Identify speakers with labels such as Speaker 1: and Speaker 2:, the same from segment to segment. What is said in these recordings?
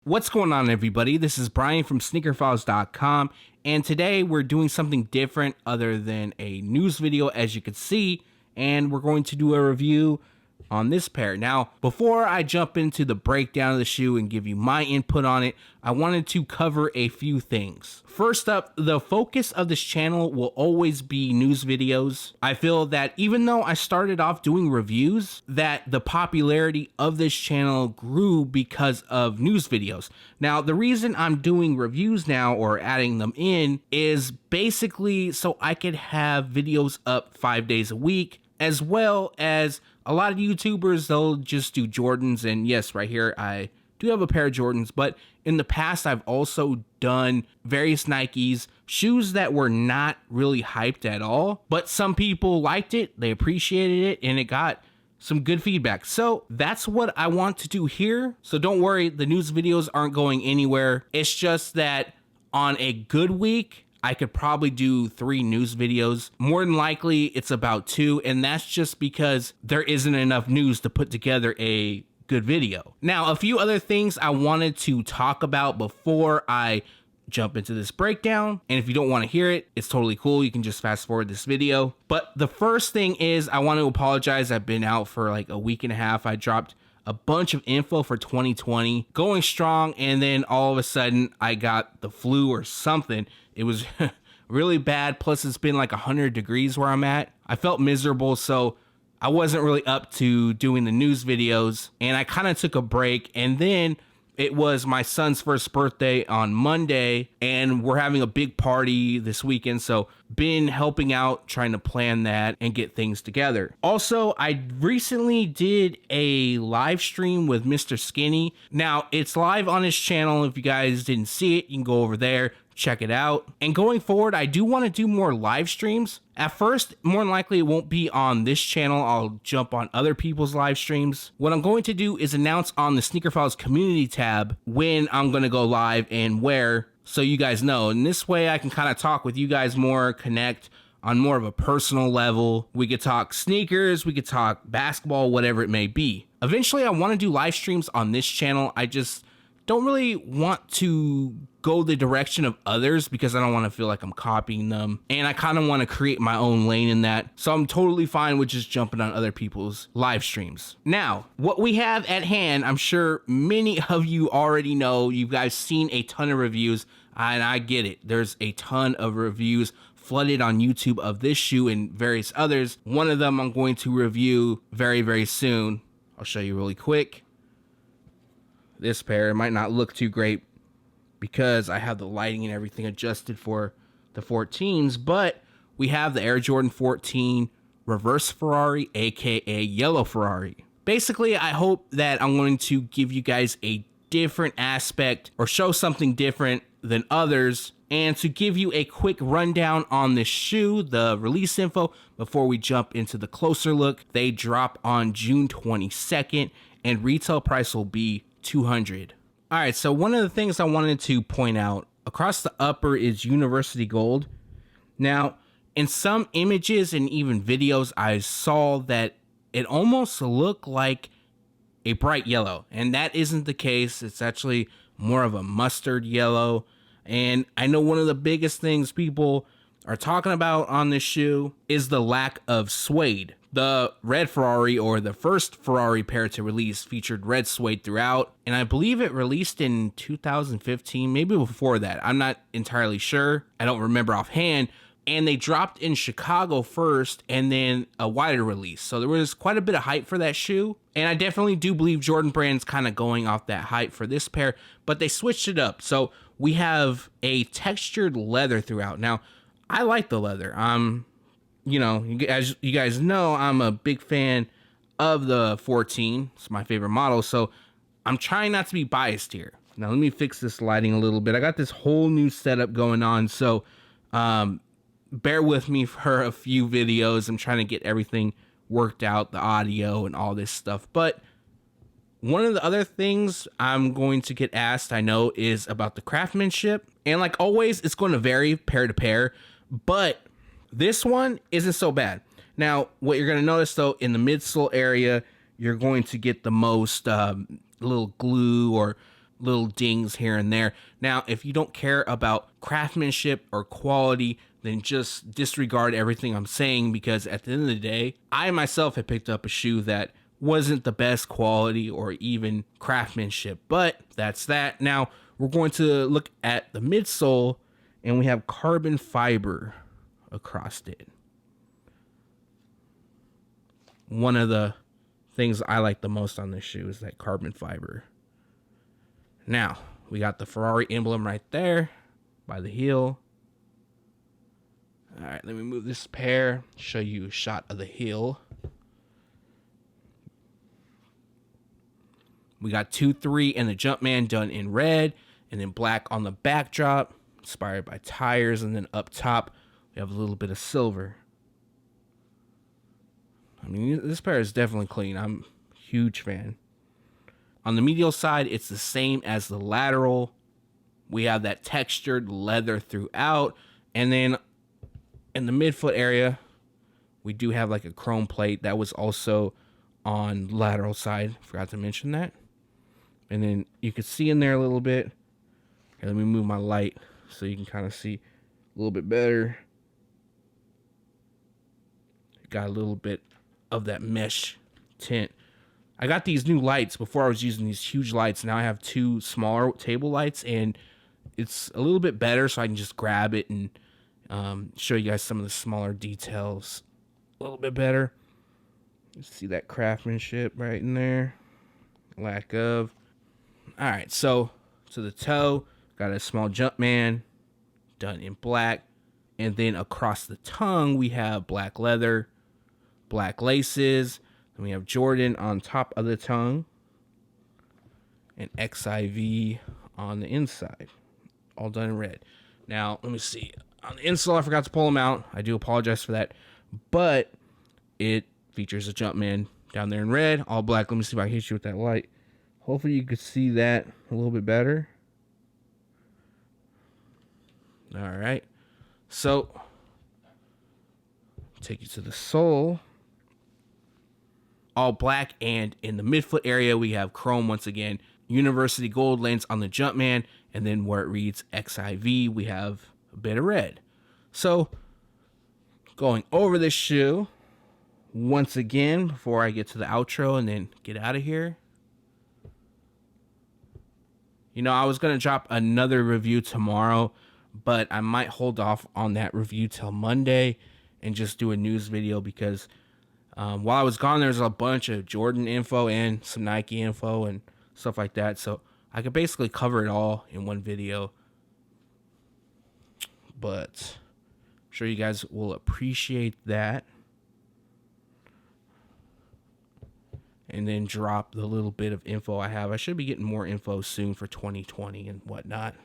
Speaker 1: What's going on, everybody? This is Brian from SneakerFiles.com, and today we're doing something different other than a news video, as you can see, and we're going to do a review on this pair. Now, before I jump into the breakdown of the shoe and give you my input on it, I wanted to cover a few things. First up, the focus of this channel will always be news videos. I feel that even though I started off doing reviews, that the popularity of this channel grew because of news videos. Now, the reason I'm doing reviews now or adding them in is basically so I could have videos up 5 days a week, as well as a lot of YouTubers, they'll just do Jordans, and yes, right here, I do have a pair of Jordans, but in the past, I've also done various Nikes, shoes that were not really hyped at all, but some people liked it, they appreciated it, and it got some good feedback. So that's what I want to do here. So don't worry, the news videos aren't going anywhere. It's just that on a good week, I could probably do 3 news videos. More than likely, it's about 2, and that's just because there isn't enough news to put together a good video. Now, a few other things I wanted to talk about before I jump into this breakdown, and if you don't want to hear it, it's totally cool. You can just fast forward this video. But the first thing is I want to apologize. I've been out for like a week and a half. I dropped a bunch of info for 2020, going strong, and then all of a sudden I got the flu or something. It was really bad, plus it's been like 100 degrees where I'm at. I felt miserable, so I wasn't really up to doing the news videos, and I kind of took a break, and then it was my son's first birthday on Monday, and we're having a big party this weekend, so been helping out, trying to plan that and get things together. Also, I recently did a live stream with Mr. Skinny. Now, it's live on his channel. If you guys didn't see it, you can go over there, check it out. And going forward, I do want to do more live streams. At first, more than likely, it won't be on this channel. I'll jump on other people's live streams. What I'm going to do is announce on the Sneaker Files community tab when I'm going to go live and where, so you guys know. And this way I can kind of talk with you guys more, connect on more of a personal level. We could talk sneakers, we could talk basketball, whatever it may be. Eventually, I want to do live streams on this channel. I just don't really want to go the direction of others because I don't want to feel like I'm copying them, and I kind of want to create my own lane in that. So I'm totally fine with just jumping on other people's live streams. Now, what we have at hand, I'm sure many of you already know. You guys seen a ton of reviews, and I get it. There's a ton of reviews flooded on YouTube of this shoe and various others. One of them I'm going to review very, very soon. I'll show you really quick. This pair, it might not look too great because I have the lighting and everything adjusted for the 14s, but we have the Air Jordan 14 Reverse Ferrari, aka Yellow Ferrari. Basically, I hope that I'm going to give you guys a different aspect or show something different than others, and to give you a quick rundown on this shoe, the release info, before we jump into the closer look. They drop on June 22nd, and retail price will be $200. All right, so one of the things I wanted to point out, across the upper is University Gold. Now, in some images and even videos, I saw that it almost looked like a bright yellow, and that isn't the case. It's actually more of a mustard yellow. And I know one of the biggest things people are talking about on this shoe is the lack of suede. The red Ferrari, or the first Ferrari pair to release, featured red suede throughout, and I believe it released in 2015, maybe before that. I'm not entirely sure. I don't remember offhand. And they dropped in Chicago first, and then a wider release. So there was quite a bit of hype for that shoe. And I definitely do believe Jordan Brand's kind of going off that hype for this pair, but they switched it up. So we have a textured leather throughout. Now, I like the leather. You know, as you guys know, I'm a big fan of the 14. It's my favorite model, so I'm trying not to be biased here. Now, let me fix this lighting a little bit. I got this whole new setup going on, so bear with me for a few videos. I'm trying to get everything worked out, the audio and all this stuff. But one of the other things I'm going to get asked, I know, is about the craftsmanship. And like always, it's going to vary pair to pair, but this one isn't so bad. Now, what you're going to notice, though, in the midsole area, you're going to get the most little glue or little dings here and there. Now, if you don't care about craftsmanship or quality, then just disregard everything I'm saying, because at the end of the day, I myself had picked up a shoe that wasn't the best quality or even craftsmanship, but that's that. Now, we're going to look at the midsole, and we have carbon fiber across it. One of the things I like the most on this shoe is that carbon fiber. Now, we got the Ferrari emblem right there by the heel. All right, let me move this pair, show you a shot of the heel. We got 2-3 and the Jumpman done in red, and then black on the backdrop, inspired by tires, and then up top, we have a little bit of silver. I mean, this pair is definitely clean. I'm a huge fan. On the medial side, it's the same as the lateral. We have that textured leather throughout, and then in the midfoot area, we do have like a chrome plate that was also on lateral side. Forgot to mention that. And then you can see in there a little bit. Here, let me move my light so you can kind of see a little bit better. Got a little bit of that mesh tint. I got these new lights. Before I was using these huge lights. Now I have two smaller table lights, and it's a little bit better, so I can just grab it and show you guys some of the smaller details a little bit better. You see that craftsmanship right in there. Lack of. All right, so to the toe, got a small Jumpman done in black, and then across the tongue we have black leather, black laces, and we have Jordan on top of the tongue, and XIV on the inside, all done in red. Now let me see, on the insole I forgot to pull them out. I do apologize for that, but it features a Jumpman down there in red, all black. Let me see if I can hit you with that light. Hopefully you could see that a little bit better. All right. So, take you to the sole. All black, and in the midfoot area, we have chrome once again. University gold lens on the Jumpman, and then where it reads XIV, we have a bit of red. So, going over this shoe, once again, before I get to the outro and then get out of here. You know, I was going to drop another review tomorrow, but I might hold off on that review till Monday and just do a news video, because while I was gone, there's a bunch of Jordan info and some Nike info and stuff like that. So I could basically cover it all in one video. But I'm sure you guys will appreciate that. And then drop the little bit of info I have. I should be getting more info soon for 2020 and whatnot.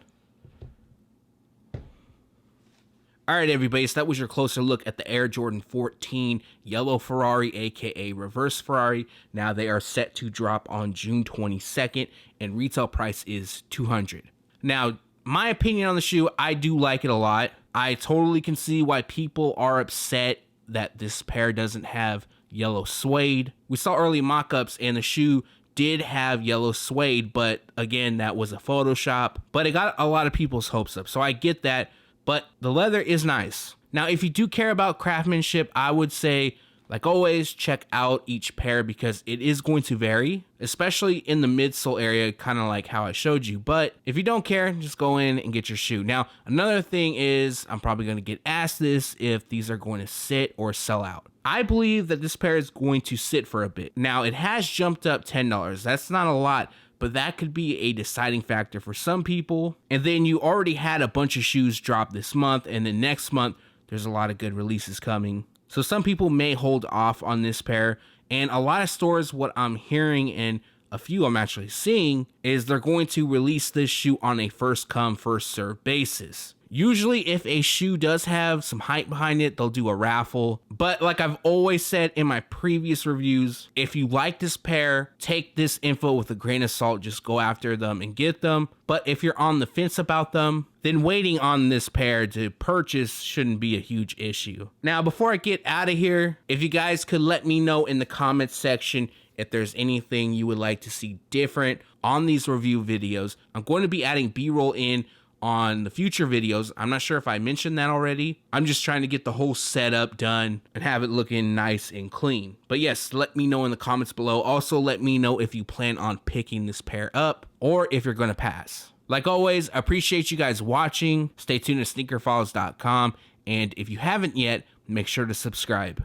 Speaker 1: All right, everybody, so that was your closer look at the Air Jordan 14 Yellow Ferrari, aka Reverse Ferrari. Now they are set to drop on June 22nd, and retail price is $200. Now, my opinion on the shoe, I do like it a lot. I totally can see why people are upset that this pair doesn't have yellow suede. We saw early mock-ups, and the shoe did have yellow suede, but again, that was a Photoshop. But it got a lot of people's hopes up, so I get that. But the leather is nice. Now, if you do care about craftsmanship, I would say, like always, check out each pair, because it is going to vary, especially in the midsole area, kind of like how I showed you. But if you don't care, just go in and get your shoe. Now, another thing is, I'm probably going to get asked this, if these are going to sit or sell out. I believe that this pair is going to sit for a bit. Now, it has jumped up $10. That's not a lot, but that could be a deciding factor for some people. And then you already had a bunch of shoes drop this month, and then next month, there's a lot of good releases coming. So some people may hold off on this pair, and a lot of stores, what I'm hearing and a few I'm actually seeing, is they're going to release this shoe on a first come, first serve basis. Usually if a shoe does have some hype behind it, they'll do a raffle. But like I've always said in my previous reviews, if you like this pair, take this info with a grain of salt. Just go after them and get them. But if you're on the fence about them, then waiting on this pair to purchase shouldn't be a huge issue. Now, before I get out of here, if you guys could let me know in the comments section if there's anything you would like to see different on these review videos. I'm going to be adding B-roll in on the future videos. I'm not sure if I mentioned that already. I'm just trying to get the whole setup done and have it looking nice and clean. But yes, let me know in the comments below. Also, let me know if you plan on picking this pair up or if you're going to pass. Like always, I appreciate you guys watching. Stay tuned to SneakerFiles.com. And if you haven't yet, make sure to subscribe.